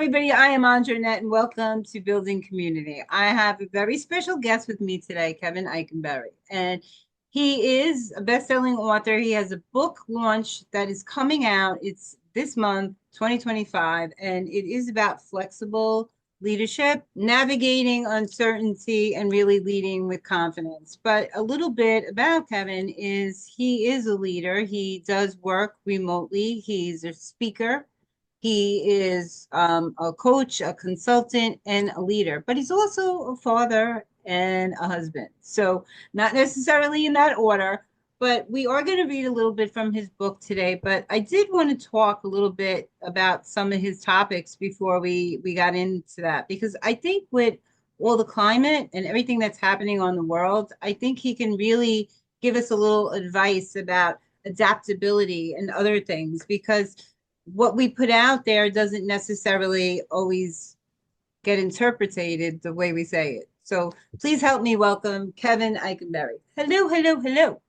everybody. I am Andra Annette, and welcome to Building Community. I have a very special guest with me today, Kevin Eikenberry. And he is a best-selling author. He has a book launch that is coming out. It's this month, 2025, and it is about flexible leadership, navigating uncertainty, and really leading with confidence. But a little bit about Kevin is he is a leader. He does work remotely. He's a speaker. He is a coach, a consultant, and a leader, but he's also a father and a husband. So, not necessarily in that order, but we are going to read a little bit from his book today. But I did want to talk a little bit about some of his topics before we got into that, because I think with all the climate and everything that's happening on the world, I think he can really give us a little advice about adaptability and other things, because what we put out there doesn't necessarily always get interpreted the way we say it. So please help me welcome Kevin Eikenberry. Hello, hello, hello.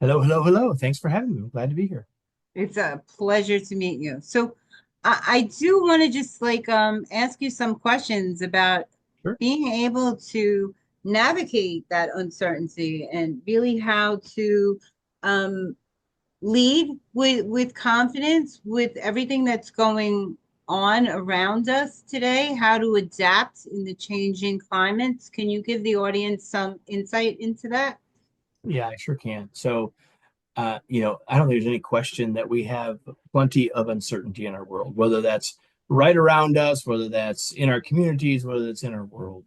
Hello, hello, hello. Thanks for having me. I'm glad to be here. It's a pleasure to meet you. So I do want to just ask you some questions about Sure. being able to navigate that uncertainty and really how to um lead with confidence with everything that's going on around us today, how to adapt in the changing climates. Can you give the audience some insight into that? Yeah, I sure can. I don't think there's any question that we have plenty of uncertainty in our world, whether that's right around us, whether that's in our communities, whether it's in our world.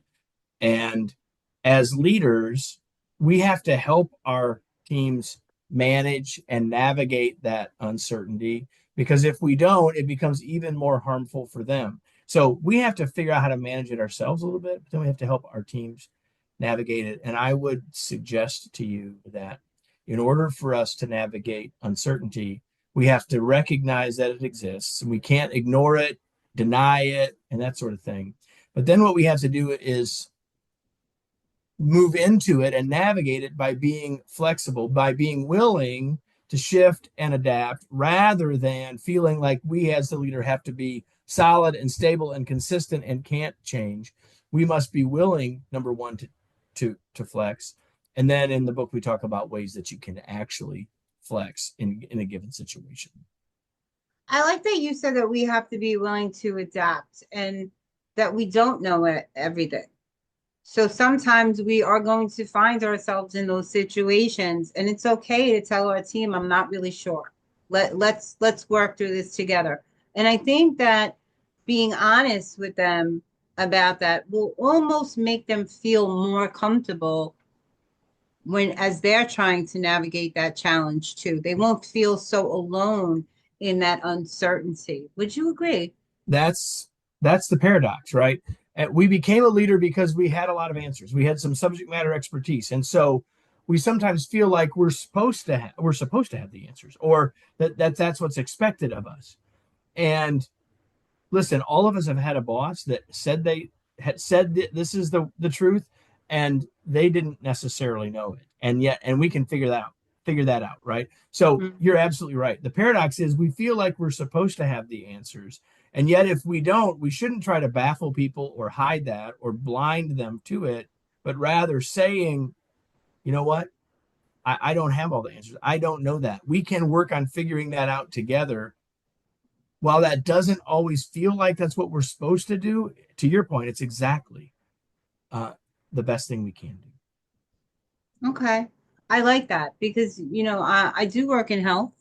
And as leaders, we have to help our teams manage and navigate that uncertainty because if we don't, it becomes even more harmful for them. So we have to figure out how to manage it ourselves a little bit, but then we have to help our teams navigate it. And I would suggest to you that in order for us to navigate uncertainty, we have to recognize that it exists. We can't ignore it, deny it, and that sort of thing. But then what we have to do is move into it and navigate it by being flexible, by being willing to shift and adapt rather than feeling like we as the leader have to be solid and stable and consistent and can't change. We must be willing, number one, to flex. And then in the book, we talk about ways that you can actually flex in a given situation. I like that you said that we have to be willing to adapt and that we don't know everything. So sometimes we are going to find ourselves in those situations, and it's okay to tell our team, I'm not really sure. Let's work through this together. And I think that being honest with them about that will almost make them feel more comfortable when as they're trying to navigate that challenge too. They won't feel so alone in that uncertainty. Would you agree? That's that's the paradox, right? And we became a leader because we had a lot of answers. We had some subject matter expertise, and so we sometimes feel like we're supposed to have the answers, or that's what's expected of us. And listen, all of us have had a boss that said they had said that this is the truth, and they didn't necessarily know it, and we can figure that out, right? So you're absolutely right. The paradox is we feel like we're supposed to have the answers, and yet if we don't, we shouldn't try to baffle people or hide that or blind them to it, but rather saying, you know what, I don't have all the answers. I don't know that. We can work on figuring that out together. While that doesn't always feel like that's what we're supposed to do, to your point, it's exactly uh, the best thing we can do. Okay. I like that because, I do work in health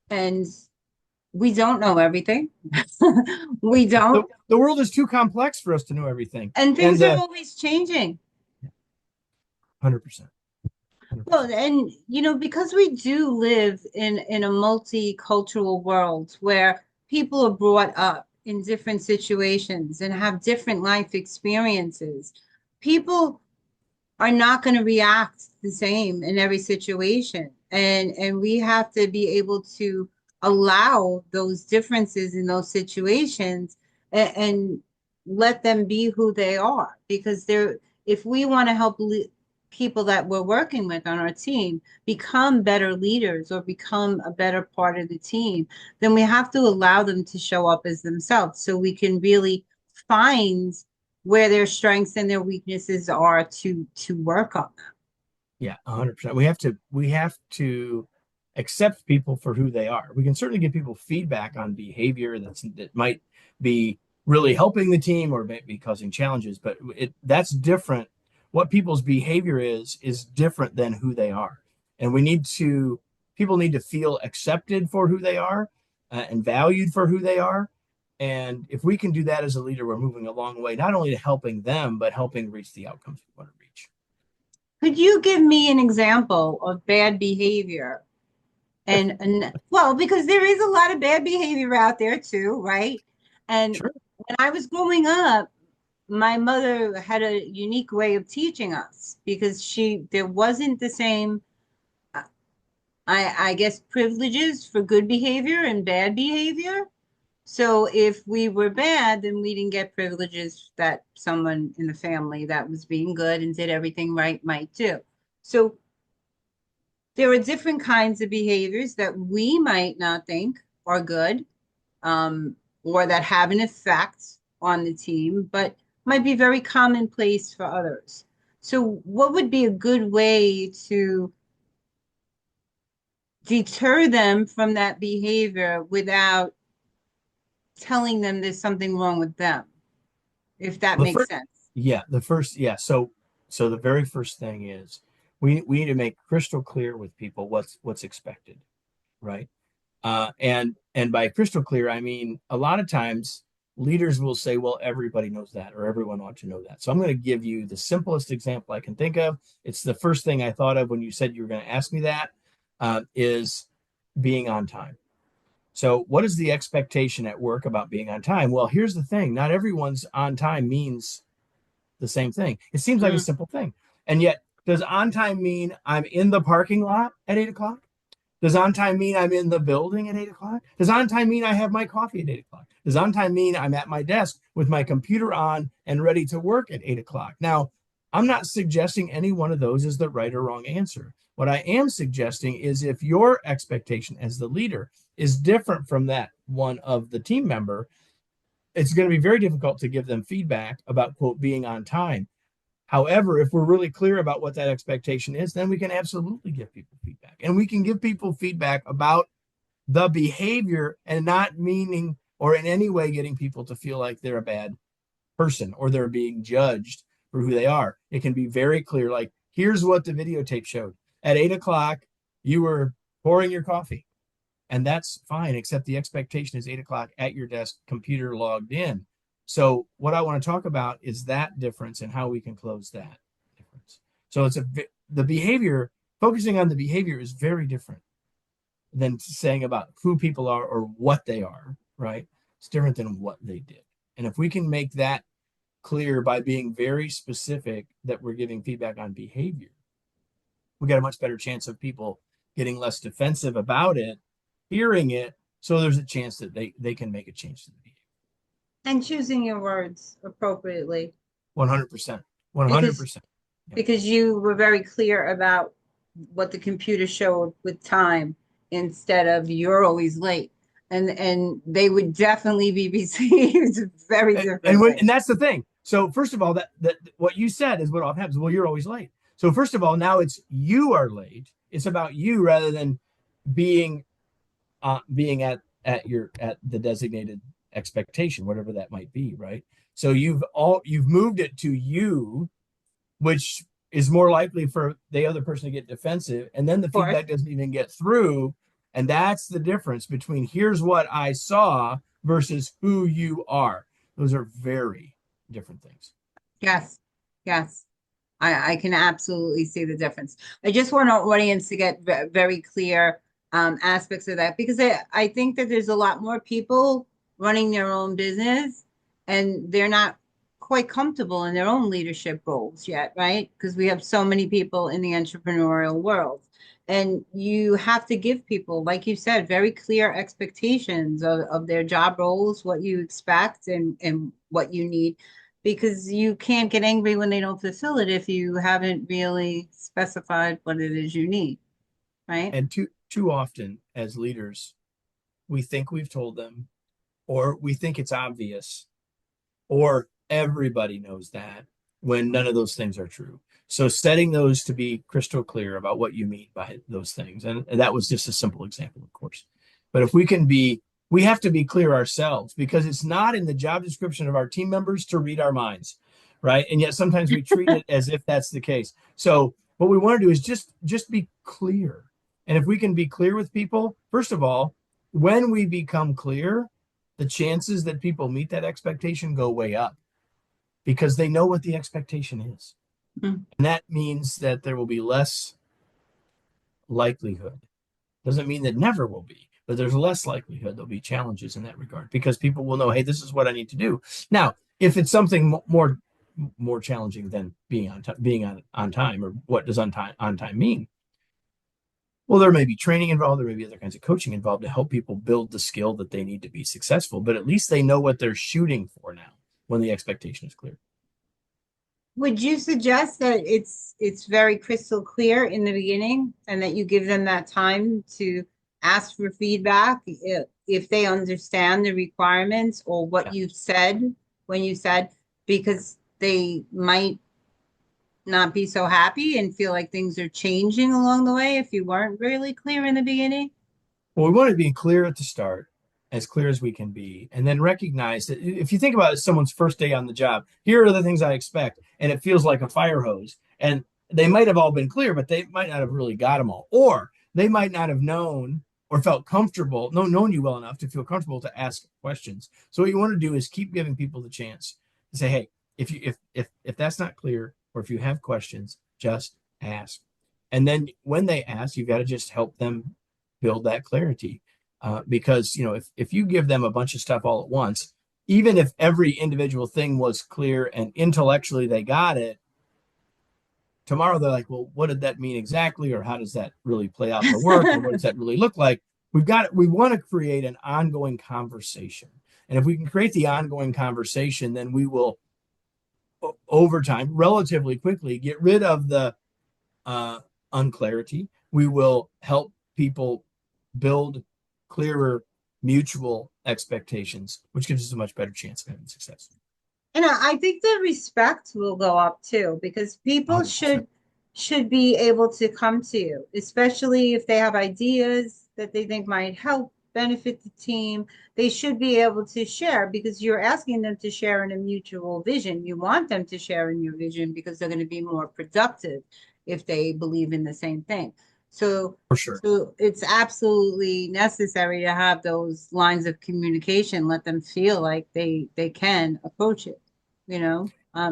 and we don't know everything. We The, don't. the world is too complex for us to know everything. And things And are always changing. 100%. Well, 100%. and because we do live in a multicultural world where people are brought up in different situations and have different life experiences, people are not going to react the same in every situation. And we have to be able to allow those differences in those situations and let them be who they are because they're if we want to help people that we're working with on our team become better leaders or become a better part of the team, then we have to allow them to show up as themselves so we can really find where their strengths and their weaknesses are to work on them. Yeah, 100%. We have to accept people for who they are. We can certainly give people feedback on behavior that might be really helping the team or may be causing challenges, but that's different. What people's behavior is different than who they are. And people need to feel accepted for who they are, and valued for who they are. And if we can do that as a leader, we're moving a long way, not only to helping them, but helping reach the outcomes we want to reach. Could you give me an example of bad behavior? And well, because there is a lot of bad behavior out there too, right? And Sure. when I was growing up, my mother had a unique way of teaching us because there wasn't the same, I guess, privileges for good behavior and bad behavior. So if we were bad, then we didn't get privileges that someone in the family that was being good and did everything right might do. So there are different kinds of behaviors that we might not think are good, or that have an effect on the team, but might be very commonplace for others. So, what would be a good way to deter them from that behavior without telling them there's something wrong with them, if that The makes first, sense? yeah, the first, yeah. So the very first thing is we need to make crystal clear with people what's expected, right? And by crystal clear, I mean a lot of times leaders will say, well, everybody knows that, or everyone ought to know that. So I'm going to give you the simplest example I can think of. It's the first thing I thought of when you said you were going to ask me that, is being on time. So, what is the expectation at work about being on time? Well, here's the thing: not everyone's on time means the same thing. It seems like a Mm. simple thing. And yet, does on time mean I'm in the parking lot at 8 o'clock? Does on time mean I'm in the building at 8 o'clock? Does on time mean I have my coffee at 8 o'clock? Does on time mean I'm at my desk with my computer on and ready to work at 8 o'clock? Now, I'm not suggesting any one of those is the right or wrong answer. What I am suggesting is if your expectation as the leader is different from that one of the team member, it's going to be very difficult to give them feedback about, quote, being on time. However, if we're really clear about what that expectation is, then we can absolutely give people feedback. And we can give people feedback about the behavior and not meaning or in any way getting people to feel like they're a bad person or they're being judged for who they are. It can be very clear, like, here's what the videotape showed. At 8 o'clock, you were pouring your coffee. And that's fine, except the expectation is 8 o'clock at your desk, computer logged in. So what I want to talk about is that difference and how we can close that difference. So the behavior, focusing on the behavior is very different than saying about who people are or what they are, right? It's different than what they did. And if we can make that clear by being very specific that we're giving feedback on behavior, we got a much better chance of people getting less defensive about it, hearing it, so there's a chance that they can make a change to the behavior. And choosing your words appropriately 100%. because 100%. Yeah. because you were very clear about what the computer showed with time instead of you're always late. And they would definitely be received very differently. And that's the thing. So first of all, that what you said is what often happens. Well, you're always late. So first of all, now it's you are late. It's about you rather than being being at the designated expectation, whatever that might be, right? So you've moved it to you, which is more likely for the other person to get defensive, and then the Of course. feedback doesn't even get through. And that's the difference between here's what I saw versus who you are. Those are very different things. Yes. Yes. I can absolutely see the difference. I just want our audience to get very clear aspects of that because I think that there's a lot more people running their own business and they're not quite comfortable in their own leadership roles yet, right? Because we have so many people in the entrepreneurial world. And you have to give people, like you said, very clear expectations of their job roles, what you expect and what you need because you can't get angry when they don't fulfill it if you haven't really specified what it is you need, right? And too often as leaders, we think we've told them, or we think it's obvious, or everybody knows that, when none of those things are true. So setting those to be crystal clear about what you mean by those things. And that was just a simple example, of course. But if we can be, we have to be clear ourselves, because it's not in the job description of our team members to read our minds, right? And yet sometimes we treat it as if that's the case. So what we want to do is just be clear. And if we can be clear with people, first of all, when we become clear, the chances that people meet that expectation go way up, because they know what the expectation is. Mm. And that means that there will be less likelihood. Doesn't mean that never will be, but there's less likelihood there'll be challenges in that regard, because people will know, hey, this is what I need to do. Now, if it's something more challenging than being on time, or what does on time mean? Well, there may be training involved, there may be other kinds of coaching involved to help people build the skill that they need to be successful, but at least they know what they're shooting for now when the expectation is clear. Would you suggest that it's very crystal clear in the beginning and that you give them that time to ask for feedback if they understand the requirements or what Yeah. you said when you said, because they might not be so happy and feel like things are changing along the way if you weren't really clear in the beginning? Well, we want to be clear at the start, as clear as we can be, and then recognize that if you think about it, someone's first day on the job, here are the things I expect, and it feels like a fire hose. And they might have all been clear, but they might not have really got them all, or they might not have known or felt comfortable, known you well enough to feel comfortable to ask questions. So what you want to do is keep giving people the chance to say, hey, if that's not clear, or if you have questions, just ask. And then when they ask, you've got to just help them build that clarity. Because if you give them a bunch of stuff all at once, even if every individual thing was clear and intellectually they got it, tomorrow they're like, well, what did that mean exactly? Or how does that really play out in the work? Or what does that really look like? We want to create an ongoing conversation. And if we can create the ongoing conversation, then we will, over time, relatively quickly, get rid of the uh, unclarity. We will help people build clearer mutual expectations, which gives us a much better chance of having success. And I think the respect will go up too, because people 100%. should be able to come to you, especially if they have ideas that they think might help benefit the team. They should be able to share because you're asking them to share in a mutual vision. You want them to share in your vision because they're going to be more productive if they believe in the same thing. So For sure. so it's absolutely necessary to have those lines of communication, let them feel like they can approach it, you know. I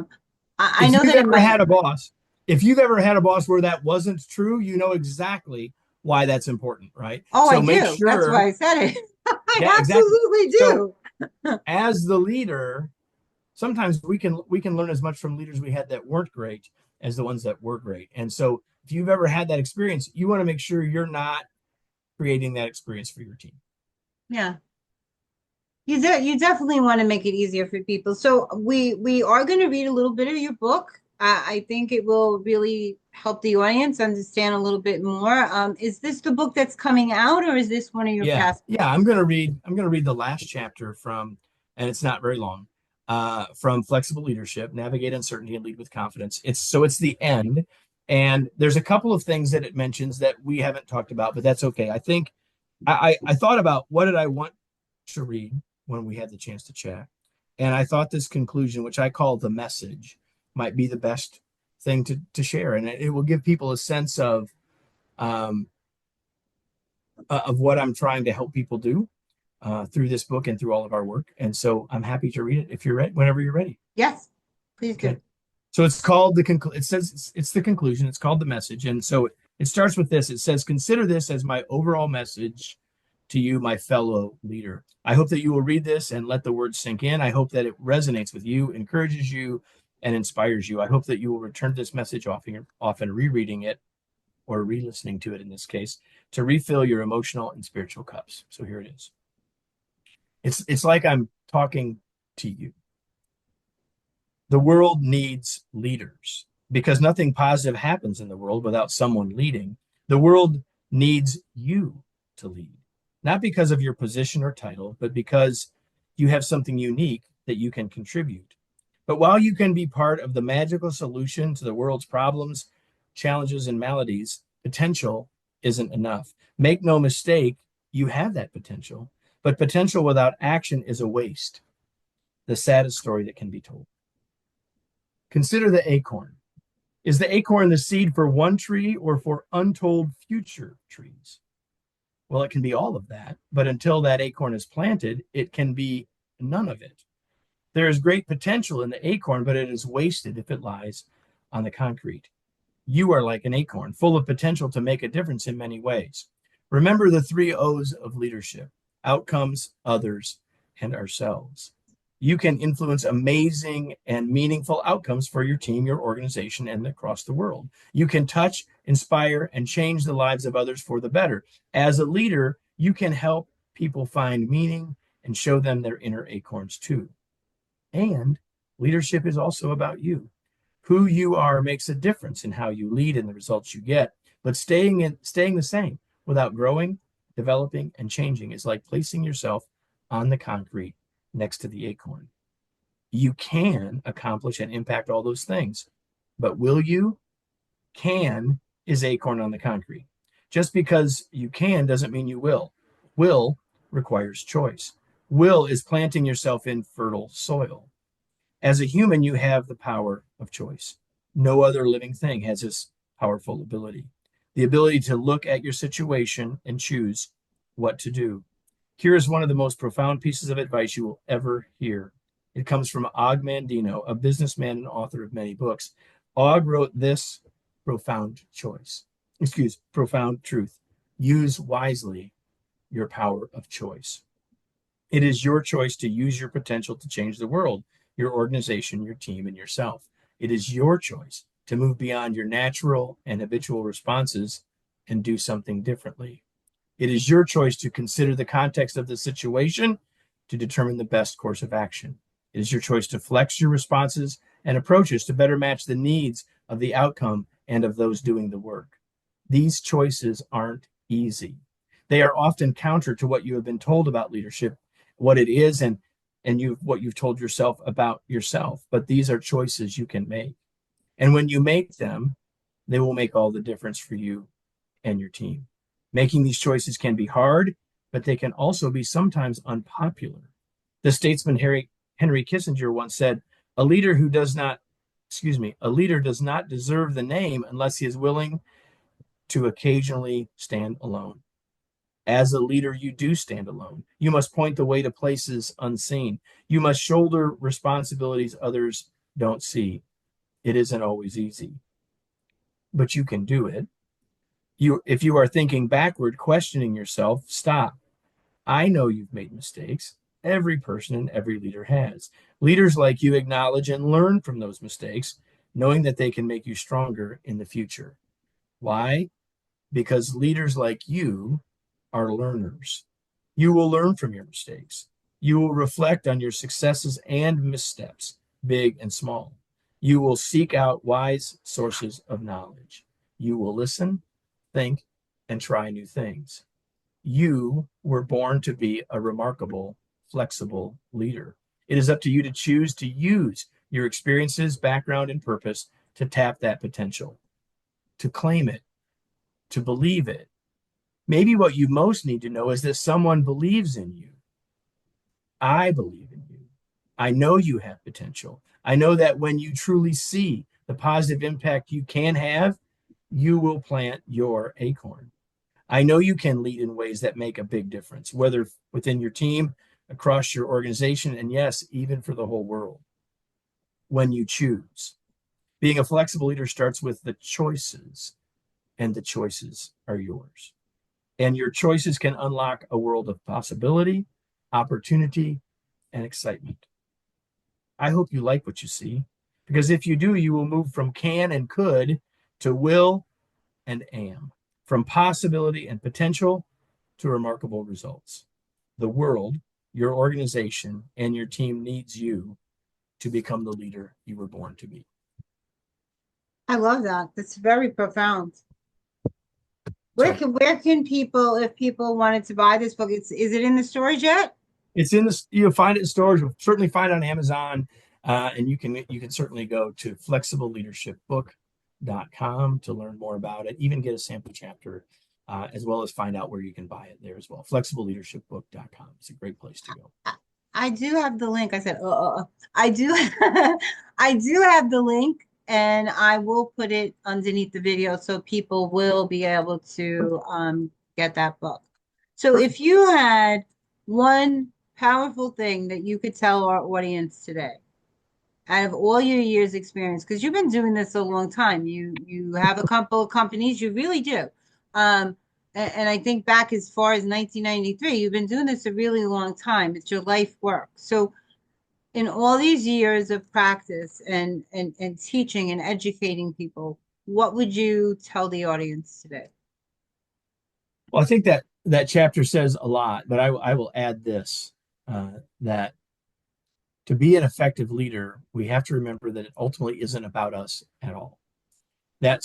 If know you've that it ever might. had a boss, if you've ever had a boss where that wasn't true, you know exactly why that's important, right? Oh, I So make do. That's why sure, I said it. yeah, I exactly. absolutely So do. as the leader, sometimes we can learn as much from leaders we had that weren't great as the ones that were great. And so if you've ever had that experience, you want to make sure you're not creating that experience for your team. Yeah. You definitely want to make it easier for people. So we are going to read a little bit of your book. I think it will really help the audience understand a little bit more. Is this the book that's coming out, or is this one of your Yeah, past yeah. books? I'm gonna read the last chapter from, and it's not very long, from Flexible Leadership: Navigate Uncertainty and Lead with Confidence. It's the end, and there's a couple of things that it mentions that we haven't talked about, but that's okay. I think I thought about what did I want to read when we had the chance to chat, and I thought this conclusion, which I call the message, might be the best thing to share, and it will give people a sense um, of what I'm trying to help people do through this book and through all of our work. And so I'm happy to read it if you're ready, whenever you're ready. Yes, please do. Okay. So it's called it says it's the conclusion. It's called the message. And so it starts with this. It says, consider this as my overall message to you, my fellow leader. I hope that you will read this and let the words sink in. I hope that it resonates with you, encourages you, and inspires you. I hope that you will return this message often rereading it, or re-listening to it in this case, to refill your emotional and spiritual cups. So here it is. It's like I'm talking to you. The world needs leaders because nothing positive happens in the world without someone leading. The world needs you to lead, not because of your position or title, but because you have something unique that you can contribute. But while you can be part of the magical solution to the world's problems, challenges, and maladies, potential isn't enough. Make no mistake, you have that potential, but potential without action is a waste. The saddest story that can be told. Consider the acorn. Is the acorn the seed for one tree or for untold future trees? Well, it can be all of that, but until that acorn is planted, it can be none of it. There is great potential in the acorn, but it is wasted if it lies on the concrete. You are like an acorn, full of potential to make a difference in many ways. Remember the three O's of leadership: outcomes, others, and ourselves. You can influence amazing and meaningful outcomes for your team, your organization, and across the world. You can touch, inspire, and change the lives of others for the better. As a leader, you can help people find meaning and show them their inner acorns too. And leadership is also about you. Who you are makes a difference in how you lead and the results you get. But staying the same without growing, developing, and changing is like placing yourself on the concrete next to the acorn. You can accomplish and impact all those things, but will you? Can is acorn on the concrete. Just because you can doesn't mean you will. Will requires choice. Will is planting yourself in fertile soil. As a human, you have the power of choice. No other living thing has this powerful ability. The ability to look at your situation and choose what to do. Here is one of the most profound pieces of advice you will ever hear. It comes from Og Mandino, a businessman and author of many books. Og wrote this profound truth. Use wisely your power of choice. It is your choice to use your potential to change the world, your organization, your team, and yourself. It is your choice to move beyond your natural and habitual responses and do something differently. It is your choice to consider the context of the situation to determine the best course of action. It is your choice to flex your responses and approaches to better match the needs of the outcome and of those doing the work. These choices aren't easy. They are often counter to what you have been told about leadership, what it is, and what you've told yourself about yourself. But these are choices you can make. And when you make them, they will make all the difference for you and your team. Making these choices can be hard, but they can also be sometimes unpopular. The statesman Henry Kissinger once said, a leader does not deserve the name unless he is willing to occasionally stand alone. As a leader, you do stand alone. You must point the way to places unseen. You must shoulder responsibilities others don't see. It isn't always easy, but you can do it. If you are thinking backward, questioning yourself, stop. I know you've made mistakes. Every person and every leader has. Leaders like you acknowledge and learn from those mistakes, knowing that they can make you stronger in the future. Why? Because leaders like you are learners. You will learn from your mistakes. You will reflect on your successes and missteps, big and small. You will seek out wise sources of knowledge. You will listen, think, and try new things. You were born to be a remarkable, flexible leader. It is up to you to choose to use your experiences, background, and purpose to tap that potential, to claim it, to believe it. Maybe what you most need to know is that someone believes in you. I believe in you. I know you have potential. I know that when you truly see the positive impact you can have, you will plant your acorn. I know you can lead in ways that make a big difference, whether within your team, across your organization, and yes, even for the whole world. When you choose. Being a flexible leader starts with the choices, and the choices are yours. And your choices can unlock a world of possibility, opportunity, and excitement. I hope you like what you see, because if you do, you will move from can and could to will and am, from possibility and potential to remarkable results. The world, your organization, and your team needs you to become the leader you were born to be. I love that. That's very profound. So Where can people, if people wanted to buy this book, is it in the stores yet? it's in this, you'll find it in stores. You'll certainly find it on Amazon. And you can certainly go to flexibleleadershipbook.com to learn more about it, even get a sample chapter, as well as find out where you can buy it there as well. Flexibleleadershipbook.com. It's a great place to go. I do have the link. I said, I do, I do have the link, and I will put it underneath the video so people will be able to get that book. So if you had one powerful thing that you could tell our audience today, out of all your years experience, because you've been doing this a long time, you have a couple of companies, you really do. And I think back as far as 1993, you've been doing this a really long time. It's your life work. So in all these years of practice and teaching and educating people, what would you tell the audience today? Well, I think that chapter says a lot, but I will add this, that to be an effective leader, we have to remember that it ultimately isn't about us at all. That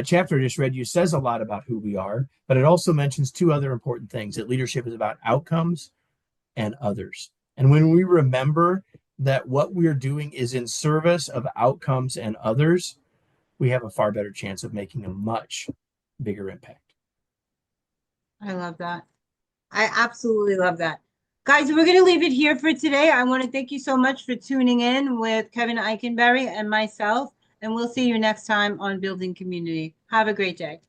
chapter I just read you says a lot about who we are, but it also mentions two other important things: that leadership is about outcomes and others. And when we remember that what we're doing is in service of outcomes and others, we have a far better chance of making a much bigger impact. I love that. I absolutely love that. Guys, we're going to leave it here for today. I want to thank you so much for tuning in with Kevin Eikenberry and myself, and we'll see you next time on Building Community. Have a great day.